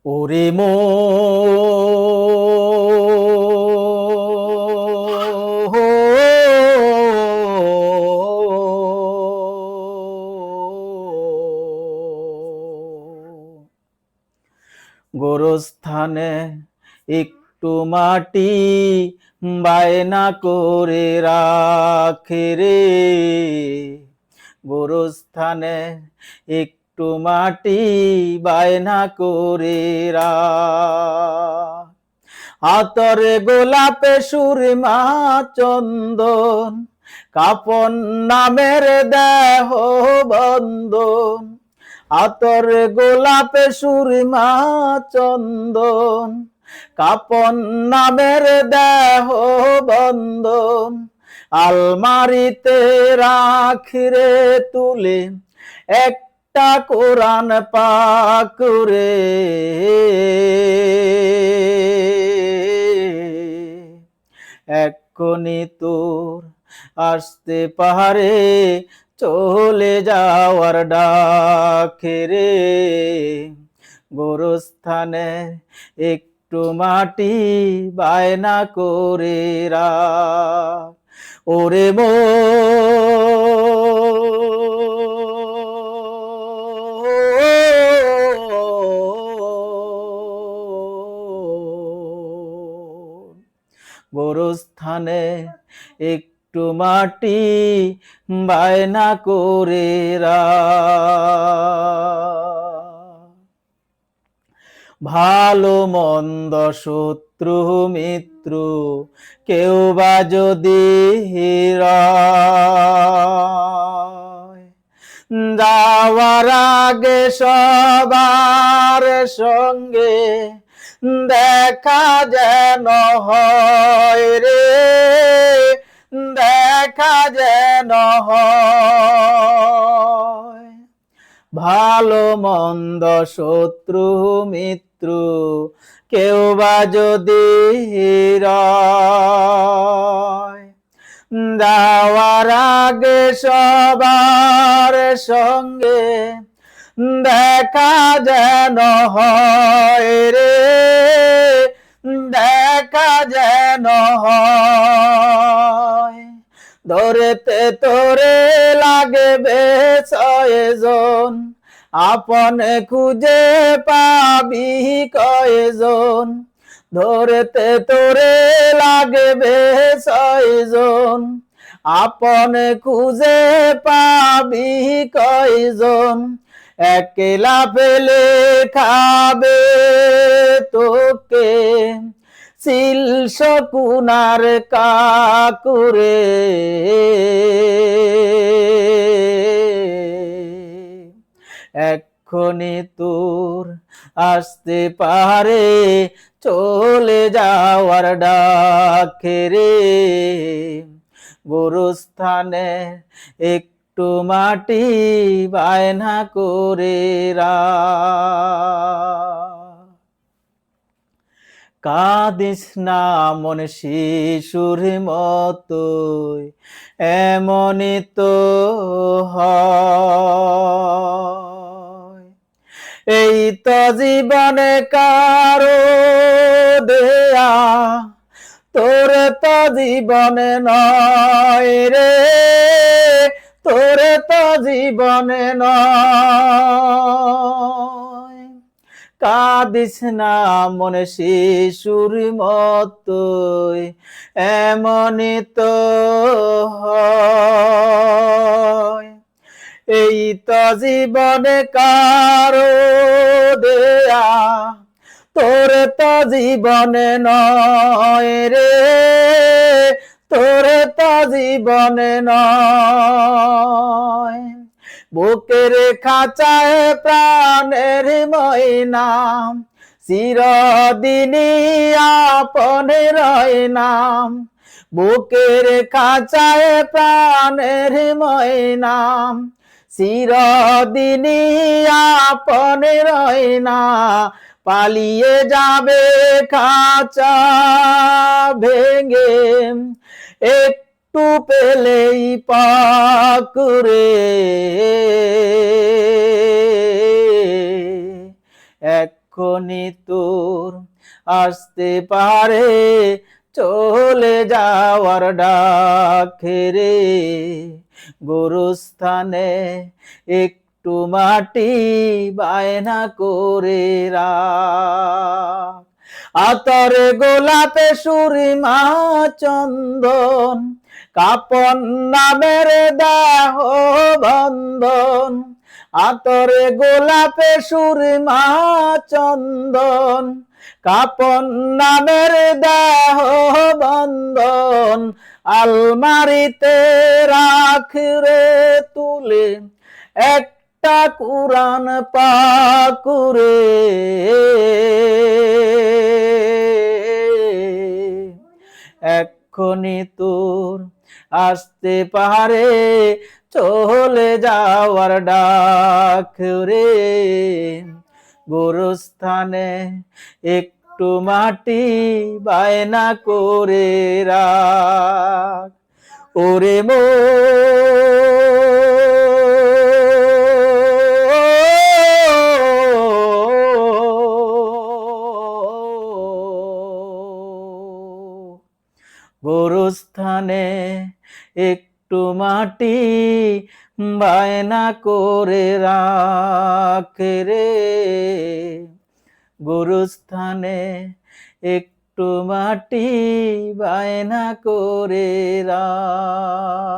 ওরে গোরস্থানে একটু মাটি বায়না করে রাখে রে, গোরস্থানে একটু মাটি বায়না করে রাখ। আতরে গোলাপে সুরমা চন্দন, কাপন নামের দেহ বন্দন। আতরে গোলাপে সুরমা চন্দন, কাপন নামের দেহ বন্দন। আলমারিতে রাখিরে তুলে একটা কোরআন পাক রে, এক্ষুনি তোর আসতে পারে চলে যাওয়ার ডাকে রে, গোরস্থানে একটু মাটি বায়না করে রাখ। ওরে গোরস্থানে একটু মাটি বায়না করে রাখ। ভালো মন্দ শত্রু মিত্র কেউ বা যদি যাওয়ার আগে সবার সঙ্গে দেখা যেন হয় রে, দেখা যেন হয়। ভালো মন্দ শত্রু মিত্র কেউ বা যদি যাওয়ার আগে সবার সঙ্গে দেখা যেন হয় রে, দেখা যেন হয়। ধরেতে তোরে লাগবে ছয়জন, আপনে খুঁজে পাবি কয়জন। ধরেতে তোরে লাগবে ছয়জন, আপনে খুঁজে পাবি কয়জন। একলা ফেলে খাবে তোকে সিল শকুনার কাকুরে, এক্ষুনি তোর আসতে পারে চলে যাওয়ার ডাকে রে, গোরস্থানে একটু মাটি বায়না করে রাখ। কাঁদিস না মন শিশুর মতোই, এমনই তো হয়। এই তো জীবনে কারো দেয়া, তোর তো জীবনে নয় রে, তোর তো জীবনে নয়। কাঁদিস না মনে শিশুর মতোই, এমনই তো হয়। এই তো জীবনে কারো দেয়া, তোর তো জীবনে নয় রে, তোর তো জীবনে নয়। বুকের খাঁচায় প্রাণের ময়না, চিরদিনই আপনে রয় নাম। বুকের খাঁচায় প্রাণের ময়না, চিরদিনই আপনে রয় না। পালিয়ে যাবে খাঁচা ভেঙে, একটু পেলেই পাকুরে, এক এক্ষুনি তোর আসতে পারে চলে যাওয়ার ডাক রে, গোরস্থানে একটু মাটি বায়না করে রাখ। আতরে গোলাপে সুরিমা চন্দন, কাপন নামের দেহ বন্ধন। আতরে গোলাপে সুরিমা চন্দন, কাপন নামের দেহ বন্ধন। আলমারিতে রাখ রে তুলে একটা কুরআন পাক রে, এক্ষুনি তোর আসতে পারে চলে যাওয়ার ডাক রে, গোরস্থানে একটু মাটি বায়না করে রাখ। ওরে গোরস্থানে একটু মাটি বায়না করে রাখ রে, গোরস্থানে একটু মাটি বায়না করে রাখ।